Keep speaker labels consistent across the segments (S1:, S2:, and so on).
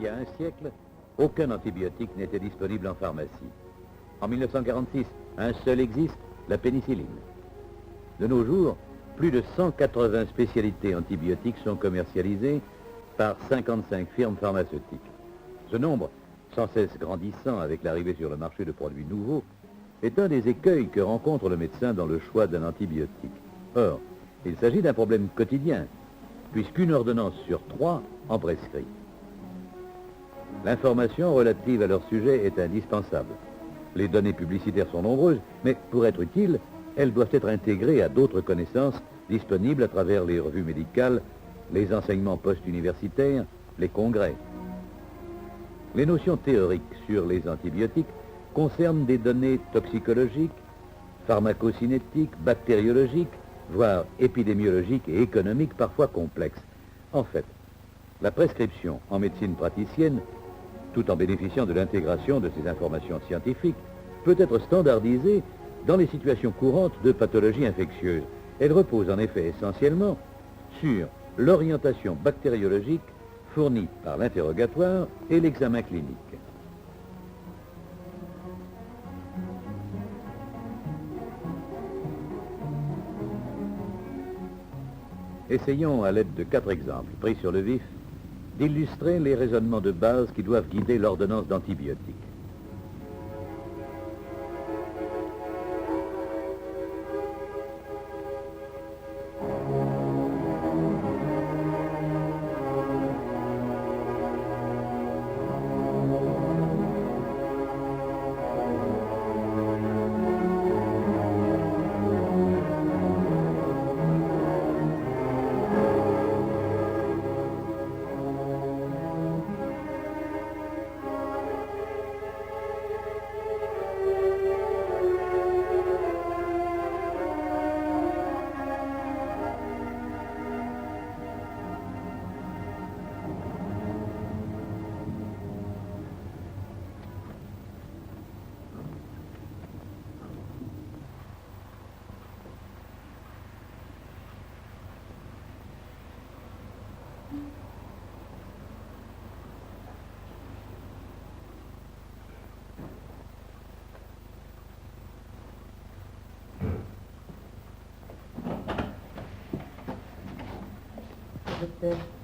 S1: Il y a un siècle, aucun antibiotique n'était disponible en pharmacie. En 1946, un seul existe, la pénicilline. De nos jours, plus de 180 spécialités antibiotiques sont commercialisées par 55 firmes pharmaceutiques. Ce nombre, sans cesse grandissant avec l'arrivée sur le marché de produits nouveaux, est un des écueils que rencontre le médecin dans le choix d'un antibiotique. Or, il s'agit d'un problème quotidien, puisqu'une ordonnance sur 3 en prescrit. L'information relative à leur sujet est indispensable. Les données publicitaires sont nombreuses, mais pour être utiles, elles doivent être intégrées à d'autres connaissances disponibles à travers les revues médicales, les enseignements post-universitaires, les congrès. Les notions théoriques sur les antibiotiques concernent des données toxicologiques, pharmacocinétiques, bactériologiques, voire épidémiologiques et économiques parfois complexes. En fait, la prescription en médecine praticienne, tout en bénéficiant de l'intégration de ces informations scientifiques, peut être standardisée dans les situations courantes de pathologies infectieuses. Elle repose en effet essentiellement sur l'orientation bactériologique fournie par l'interrogatoire et l'examen clinique. Essayons, à l'aide de 4 exemples pris sur le vif, d'illustrer les raisonnements de base qui doivent guider l'ordonnance d'antibiotiques.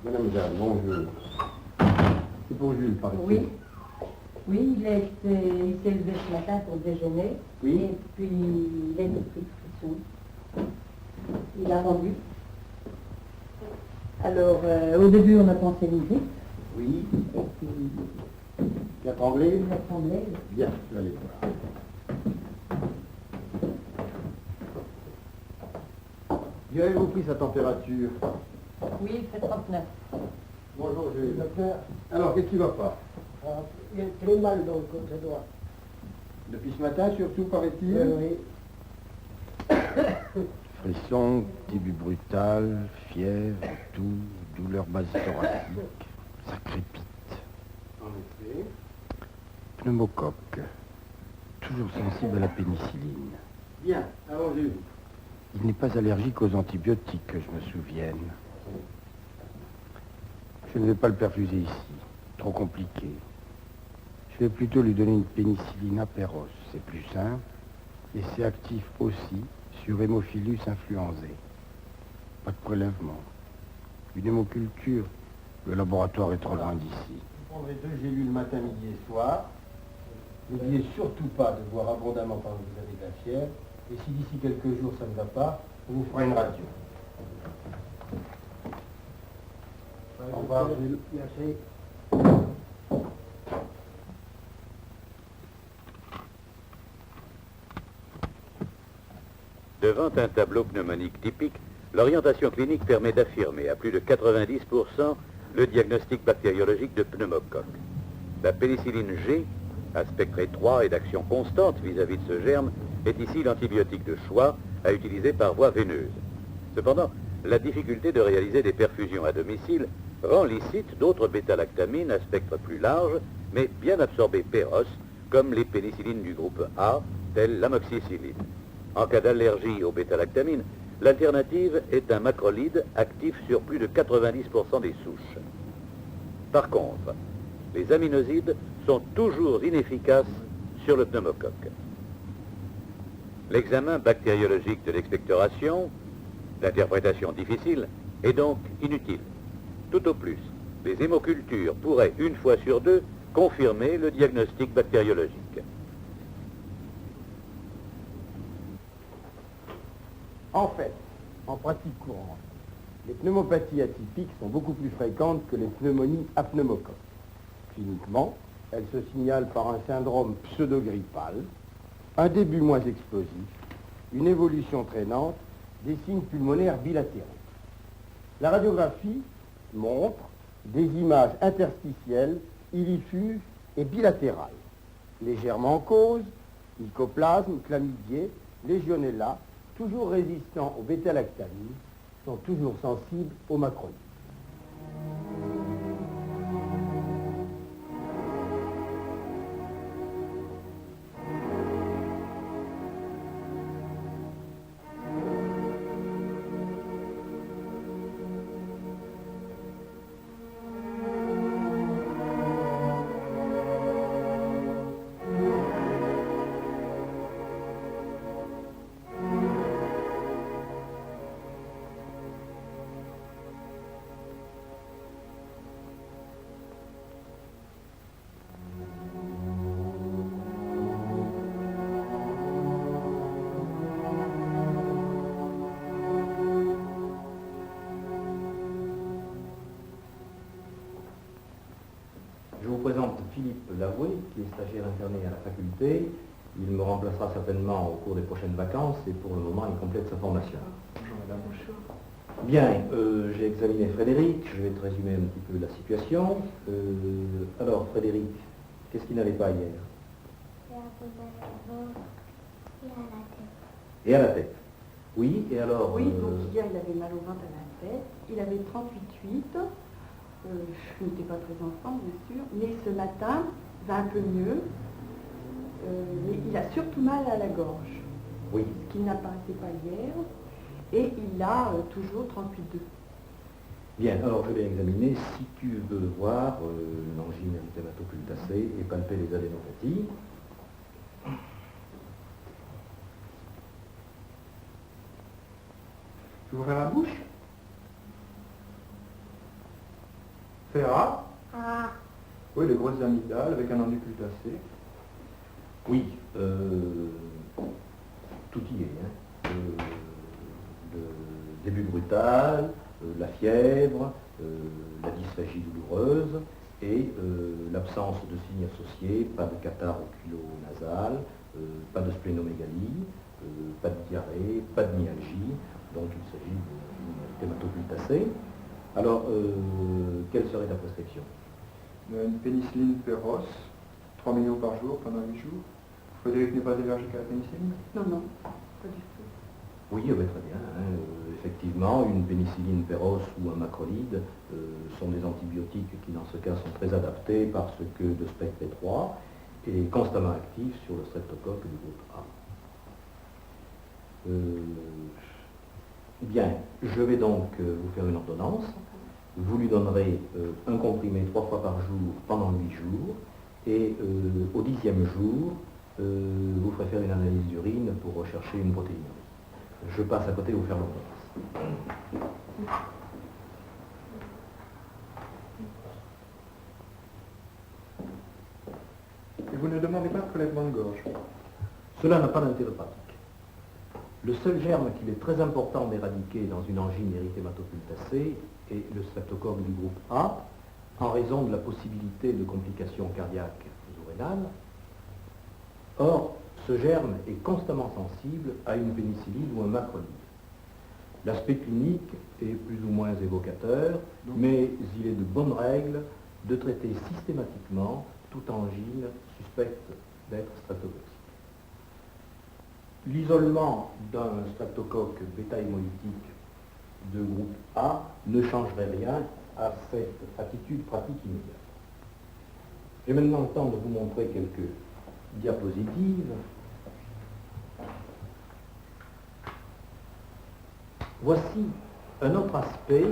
S2: Madame Jeanne, bonjour. C'est pour Jules, par
S3: Oui. Oui, il s'est levé ce matin pour déjeuner.
S2: Oui.
S3: Et puis, il a été pris de pression. Il a rendu. Alors, au début, on a pensé visite.
S2: Oui.
S3: Et puis,
S2: Il a tremblé?
S3: il a tremblé.
S2: Bien, je vais aller voir. Bien, avez-vous pris sa température?
S3: Oui, il fait 39.
S2: Bonjour Jules.
S4: Docteur,
S2: Alors, qu'est-ce qui va pas?
S4: il est très mal donc, comme ça doit.
S2: Depuis ce matin, surtout, paraît-il?
S4: Oui.
S5: Frisson, début brutal, fièvre, toux, douleur basse-thoracique, ça crépite.
S2: En effet.
S5: Pneumocoque, toujours sensible à la pénicilline.
S2: Bien, alors Jules.
S5: Il n'est pas allergique aux antibiotiques, que je me souvienne. Je ne vais pas le perfuser ici, trop compliqué. Je vais plutôt lui donner une pénicilline apéros, c'est plus simple, et c'est actif aussi sur Haemophilus influenzae. Pas de prélèvement. Une hémoculture, le laboratoire est trop loin d'ici.
S2: Vous prendrez 2 gélules matin, midi et soir. N'oubliez surtout pas de boire abondamment pendant que vous avez de la fièvre. Et si d'ici quelques jours ça ne va pas, on vous fera une radio. Au revoir, Jules.
S4: Merci.
S1: Devant un tableau pneumonique typique, l'orientation clinique permet d'affirmer à plus de 90% le diagnostic bactériologique de pneumocoque. La pénicilline G, à spectre étroit et d'action constante vis-à-vis de ce germe, est ici l'antibiotique de choix à utiliser par voie veineuse. Cependant, la difficulté de réaliser des perfusions à domicile rend licite d'autres bêta-lactamines à spectre plus large, mais bien absorbées péros, comme les pénicillines du groupe A, telles l'amoxicilline. En cas d'allergie aux bêta-lactamines, l'alternative est un macrolide actif sur plus de 90% des souches. Par contre, les aminosides sont toujours inefficaces sur le pneumocoque. L'examen bactériologique de l'expectoration, d'interprétation difficile, est donc inutile. Tout au plus, les hémocultures pourraient, une fois sur deux, confirmer le diagnostic bactériologique.
S5: En fait, en pratique courante, les pneumopathies atypiques sont beaucoup plus fréquentes que les pneumonies à pneumocoque. Cliniquement, elles se signalent par un syndrome pseudogrippal, un début moins explosif, une évolution traînante, des signes pulmonaires bilatéraux. La radiographie montre des images interstitielles, illiffuses et bilatérales, légèrement en cause, mycoplasme, chlamydier, légionella, toujours résistants aux bêta-lactamines, sont toujours sensibles aux macrolides.
S6: Je vous présente Philippe Lavoué, qui est stagiaire interné à la faculté. Il me remplacera certainement au cours des prochaines vacances et pour le moment, il complète sa formation.
S7: Bonjour madame. Bonjour.
S6: Bien, j'ai examiné Frédéric, je vais te résumer un petit peu la situation. Alors Frédéric, qu'est-ce qui n'allait pas hier? Et à la tête. Oui, et alors
S3: Oui, donc hier il avait mal au ventre à la tête, il avait 38,8, je n'étais pas très en forme bien sûr, mais ce matin, va un peu mieux, mais il a surtout mal à la gorge,
S6: oui.
S3: Ce qui n'apparaissait pas hier, et il a toujours 38,2.
S6: Bien, alors je vais examiner si tu veux voir l'angine érythématopultacée et palper les adénopathies.
S7: Je vais ouvrir la bouche. Ferrat.
S3: Ah,
S7: Oui, les grosses amygdales avec un enduit pultacé.
S6: Oui, tout y est. Hein. Le début brutal, la fièvre, la dysphagie douloureuse et l'absence de signes associés, pas de cathare oculo-nasal, pas de splénomégalie, pas de diarrhée, pas de myalgie, donc il s'agit d'une hématopultacée. Alors, quelle serait ta prescription?
S7: Une pénicilline Perros, 3 millions par jour pendant 8 jours. Frédéric n'est pas allergique à la pénicilline?
S3: non, non, pas du tout.
S6: Oui, très bien. Hein. Effectivement, une pénicilline Perros ou un macrolide sont des antibiotiques qui, dans ce cas, sont très adaptés parce que de spectre étroit et constamment actifs sur le streptocoque du groupe A. Bien, je vais donc vous faire une ordonnance. Vous lui donnerez un comprimé 3 fois par jour pendant 8 jours et au 10e jour, vous ferez faire une analyse d'urine pour rechercher une protéinurie. Je passe à côté vous faire l'ordonnance.
S7: Et vous ne demandez pas de prélèvement de gorge?
S6: Cela n'a pas d'intérêt pratique. Le seul germe qu'il est très important d'éradiquer dans une angine érythématopultacée est le streptocoque du groupe A, en raison de la possibilité de complications cardiaques ou rénales. Or, ce germe est constamment sensible à une pénicilline ou un macrolide. L'aspect clinique est plus ou moins évocateur, mais il est de bonne règle de traiter systématiquement toute angine suspecte d'être streptocoque. L'isolement d'un streptocoque bêta-hémolytique de groupe A ne changerait rien à cette attitude pratique immédiate. J'ai maintenant le temps de vous montrer quelques diapositives. Voici un autre aspect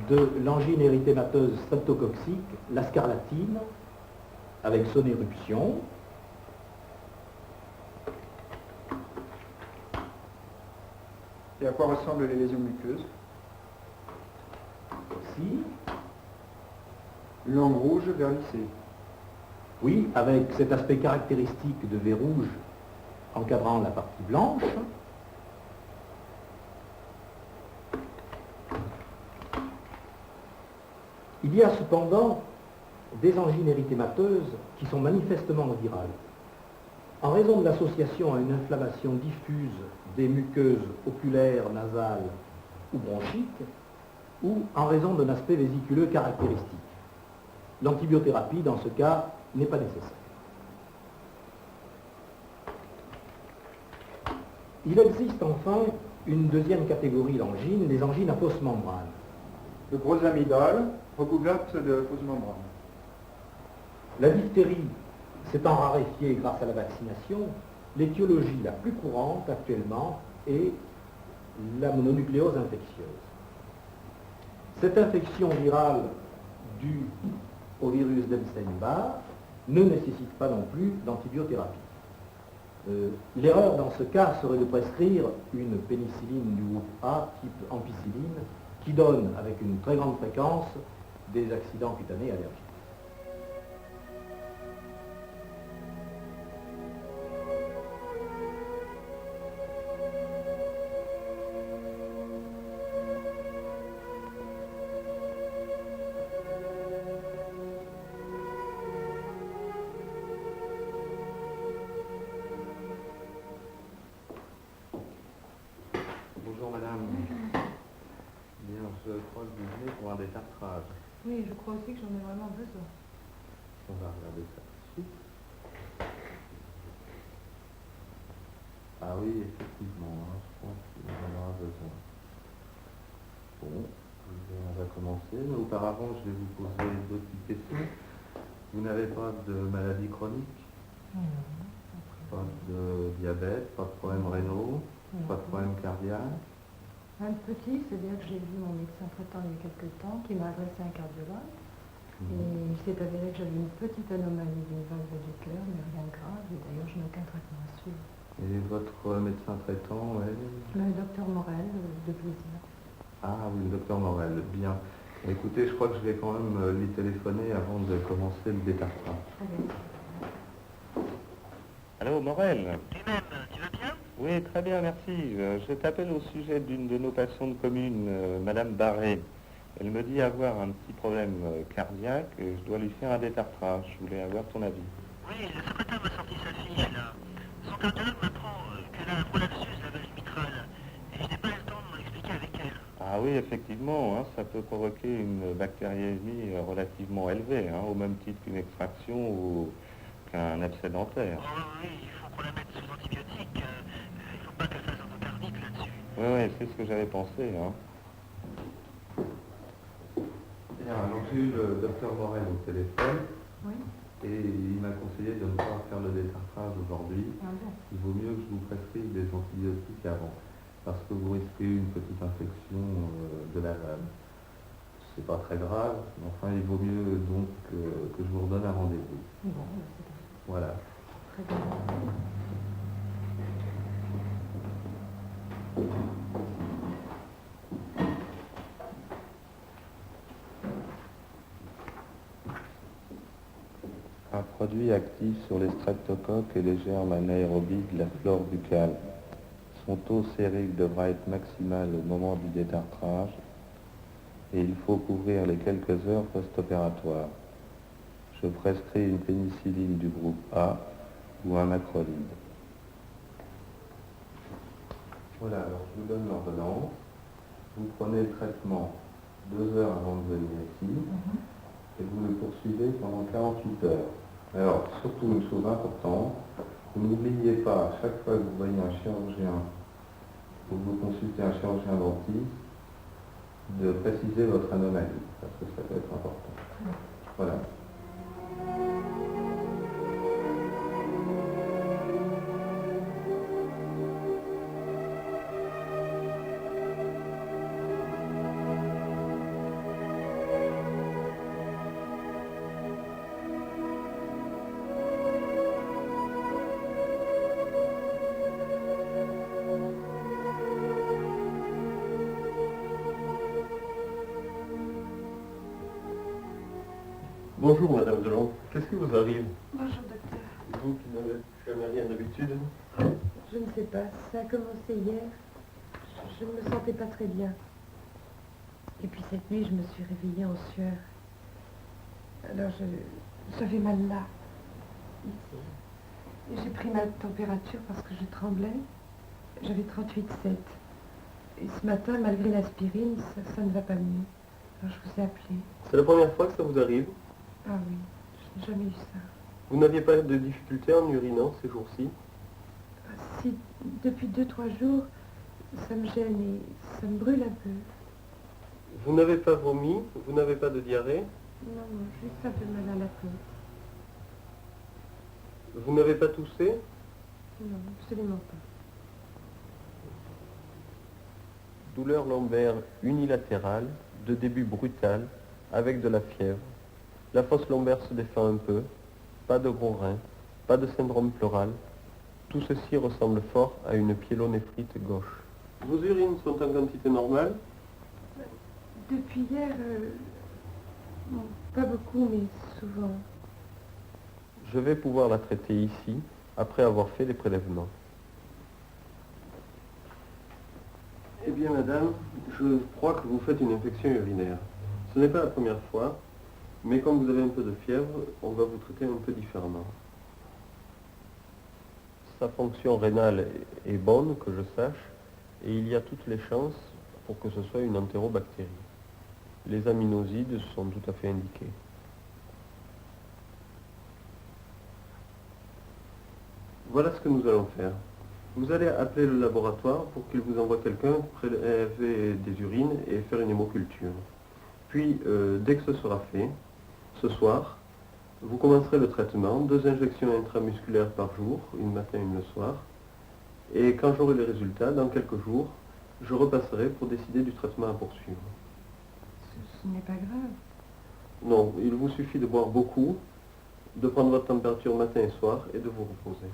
S6: de l'angine érythémateuse streptococcique, la scarlatine, avec son éruption.
S7: Et à quoi ressemblent les lésions muqueuses?
S6: Aussi.
S7: Langue rouge vernissée.
S6: Oui, avec cet aspect caractéristique de V rouge encadrant la partie blanche. Il y a cependant des angines érythémateuses qui sont manifestement virales. En raison de l'association à une inflammation diffuse des muqueuses oculaires, nasales ou bronchiques, ou en raison d'un aspect vésiculeux caractéristique. L'antibiothérapie, dans ce cas, n'est pas nécessaire. Il existe enfin une deuxième catégorie d'angines, les angines à fausse membrane.
S7: De grosses amygdales recouvertes de fausses membranes.
S6: La diphtérie s'étant raréfiée grâce à la vaccination, l'étiologie la plus courante actuellement est la mononucléose infectieuse. Cette infection virale due au virus d'Epstein-Barr ne nécessite pas non plus d'antibiothérapie. L'erreur dans ce cas serait de prescrire une pénicilline du groupe A, type ampicilline, qui donne avec une très grande fréquence des accidents cutanés allergiques.
S8: Bonjour madame. Bien, je crois que vous venez pour un détartrage.
S9: Oui, je crois aussi que j'en ai vraiment besoin.
S8: On va regarder ça tout de suite. Ah oui, effectivement, hein, je pense qu'il en aura besoin. Bon, on va commencer, mais auparavant je vais vous poser deux petites questions. Vous n'avez pas de maladie chronique? Pas de diabète, pas de problème rénaux, pas de problème cardiaque?
S9: Un petit, c'est-à-dire que j'ai vu mon médecin traitant il y a quelque temps qui m'a adressé un cardiologue. Et il s'est avéré que j'avais une petite anomalie d'une valve du cœur, mais rien de grave, et d'ailleurs je n'ai aucun traitement à suivre.
S8: Et votre médecin traitant est?
S9: Le docteur Morel de Plaisir.
S8: Ah oui, le docteur Morel, bien. Écoutez, je crois que je vais quand même lui téléphoner avant de commencer le détartrage.
S9: Très bien.
S8: Allô, Morel?
S10: Lui-même, tu vas bien?
S8: Oui, très bien, merci. Je t'appelle au sujet d'une de nos patientes communes, Madame Barré. Elle me dit avoir un petit problème cardiaque et je dois lui faire un détartrage. Je voulais avoir ton avis.
S10: Oui, le secrétaire m'a sorti sa fille, là. Son cardiologue m'apprend qu'elle a un prolapsus à la valve mitrale. Et je n'ai pas eu le temps de m'en expliquer avec elle.
S8: Ah oui, effectivement, hein, ça peut provoquer une bactériémie relativement élevée, hein, au même titre qu'une extraction ou qu'un abcès dentaire.
S10: Oh oui, il faut qu'on la mette sous antibiotiques. Il ne faut pas qu'elle fasse endocardique là-dessus.
S8: Oui, oui, c'est ce que j'avais pensé. Hein. Bien, alors j'ai eu le docteur Morel au téléphone.
S9: Oui.
S8: Et il m'a conseillé de ne pas faire le détartrage aujourd'hui.
S9: Ah bon.
S8: Il vaut mieux que je vous prescrive des antibiotiques avant, parce que vous risquez une petite infection de la valve. C'est pas très grave, mais enfin il vaut mieux donc que je vous redonne un rendez-vous.
S9: Bon, c'est bien.
S8: Voilà.
S9: Très bien.
S8: Un produit actif sur les streptocoques et les germes anaérobies de la flore buccale. Son taux sérique devra être maximal au moment du détartrage et il faut couvrir les quelques heures post-opératoires. Je prescris une pénicilline du groupe A ou un macrolide. Voilà, alors je vous donne l'ordonnance. Vous prenez le traitement 2 heures avant de venir ici et vous le poursuivez pendant 48 heures. Alors, surtout une chose importante, vous n'oubliez pas, à chaque fois que vous voyez un chirurgien ou que vous consultez un chirurgien dentiste, de préciser votre anomalie, parce que ça peut être important. Voilà.
S2: Bonjour Madame Delon, qu'est-ce qui vous arrive?
S3: Bonjour docteur.
S2: Vous qui n'avez jamais rien d'habitude.
S9: Je ne sais pas, ça a commencé hier. Je ne me sentais pas très bien. Et puis cette nuit, je me suis réveillée en sueur. Alors j'avais mal là, ici. Et j'ai pris ma température parce que je tremblais. J'avais 38,7. Et ce matin, malgré l'aspirine, ça ne va pas mieux. Alors je vous ai appelé.
S2: C'est la première fois que ça vous arrive?
S9: Ah oui, je n'ai jamais eu ça.
S2: Vous n'aviez pas de difficulté en urinant ces jours-ci?
S9: Si, depuis 2-3 jours, ça me gêne et ça me brûle un peu.
S2: Vous n'avez pas vomi? Vous n'avez pas de diarrhée?
S9: Non, non, juste un peu mal à la tête.
S2: Vous n'avez pas toussé?
S9: Non, absolument pas.
S2: Douleur lombaire unilatérale, de début brutal, avec de la fièvre. La fosse lombaire se défend un peu, pas de gros reins, pas de syndrome pleural. Tout ceci ressemble fort à une pyélonéphrite gauche. Vos urines sont en quantité normale?
S9: Depuis hier, bon, pas beaucoup, mais souvent.
S2: Je vais pouvoir la traiter ici, après avoir fait les prélèvements. Eh bien, madame, je crois que vous faites une infection urinaire. Ce n'est pas la première fois, mais comme vous avez un peu de fièvre, on va vous traiter un peu différemment. Sa fonction rénale est bonne, que je sache, et il y a toutes les chances pour que ce soit une entérobactérie. Les aminosides sont tout à fait indiqués. Voilà ce que nous allons faire. Vous allez appeler le laboratoire pour qu'il vous envoie quelqu'un prélever des urines et faire une hémoculture. Puis, dès que ce sera fait, ce soir, vous commencerez le traitement, 2 injections intramusculaires par jour, une matin et une le soir. Et quand j'aurai les résultats, dans quelques jours, je repasserai pour décider du traitement à poursuivre.
S9: Ce n'est pas grave.
S2: Non, il vous suffit de boire beaucoup, de prendre votre température matin et soir et de vous reposer.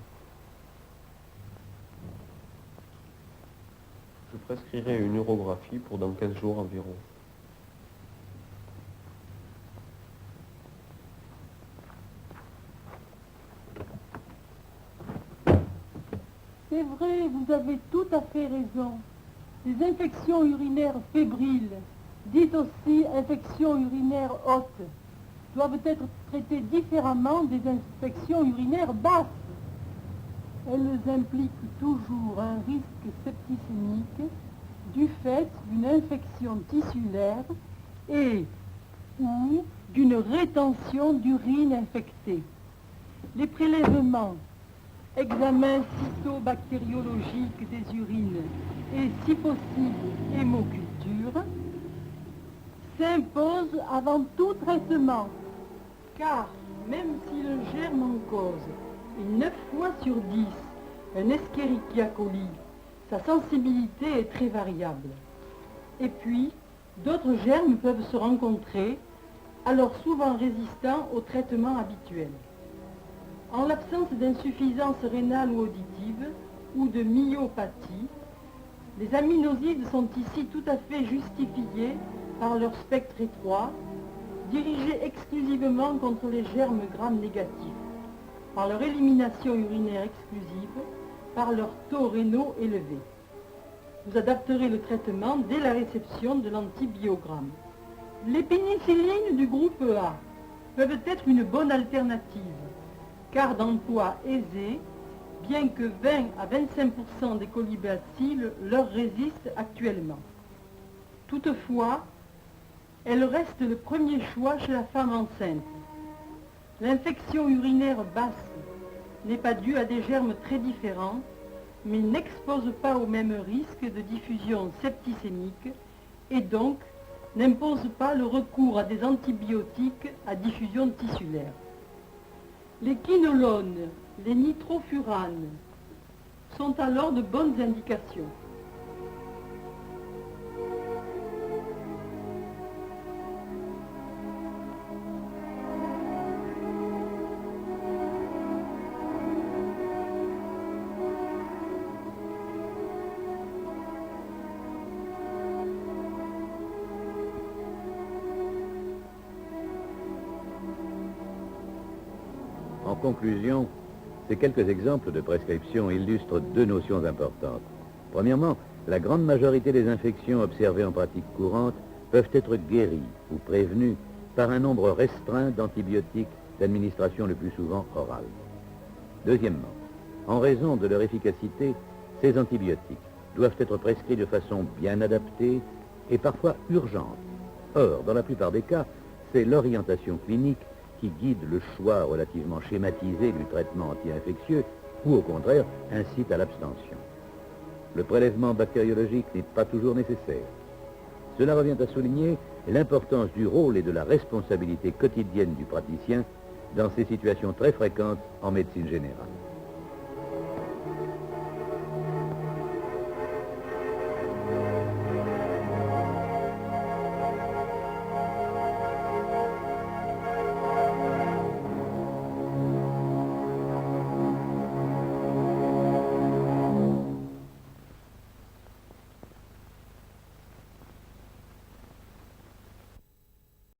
S2: Je prescrirai une urographie pour dans 15 jours environ.
S11: C'est vrai, vous avez tout à fait raison. Les infections urinaires fébriles, dites aussi infections urinaires hautes, doivent être traitées différemment des infections urinaires basses. Elles impliquent toujours un risque septicémique du fait d'une infection tissulaire et ou d'une rétention d'urine infectée. Les prélèvements, examens cytobactériologiques des urines et, si possible, hémoculture, s'imposent avant tout traitement, car même si le germe en cause est 9 fois sur 10 un Escherichia coli, sa sensibilité est très variable. Et puis, d'autres germes peuvent se rencontrer, alors souvent résistants au traitement habituel. En l'absence d'insuffisance rénale ou auditive, ou de myopathie, les aminosides sont ici tout à fait justifiés par leur spectre étroit, dirigés exclusivement contre les germes gram négatifs, par leur élimination urinaire exclusive, par leurs taux rénaux élevés. Vous adapterez le traitement dès la réception de l'antibiogramme. Les pénicillines du groupe A peuvent être une bonne alternative, car d'emploi aisé, bien que 20 à 25% des colibacilles leur résistent actuellement. Toutefois, elle reste le premier choix chez la femme enceinte. L'infection urinaire basse n'est pas due à des germes très différents, mais n'expose pas au même risque de diffusion septicémique et donc n'impose pas le recours à des antibiotiques à diffusion tissulaire. Les quinolones, les nitrofuranes sont alors de bonnes indications.
S1: conclusion, ces quelques exemples de prescription illustrent deux notions importantes. Premièrement, la grande majorité des infections observées en pratique courante peuvent être guéries ou prévenues par un nombre restreint d'antibiotiques d'administration le plus souvent orale. Deuxièmement, en raison de leur efficacité, ces antibiotiques doivent être prescrits de façon bien adaptée et parfois urgente. Or, dans la plupart des cas, c'est l'orientation clinique qui guide le choix relativement schématisé du traitement anti-infectieux ou au contraire incite à l'abstention. Le prélèvement bactériologique n'est pas toujours nécessaire. Cela revient à souligner l'importance du rôle et de la responsabilité quotidienne du praticien dans ces situations très fréquentes en médecine générale.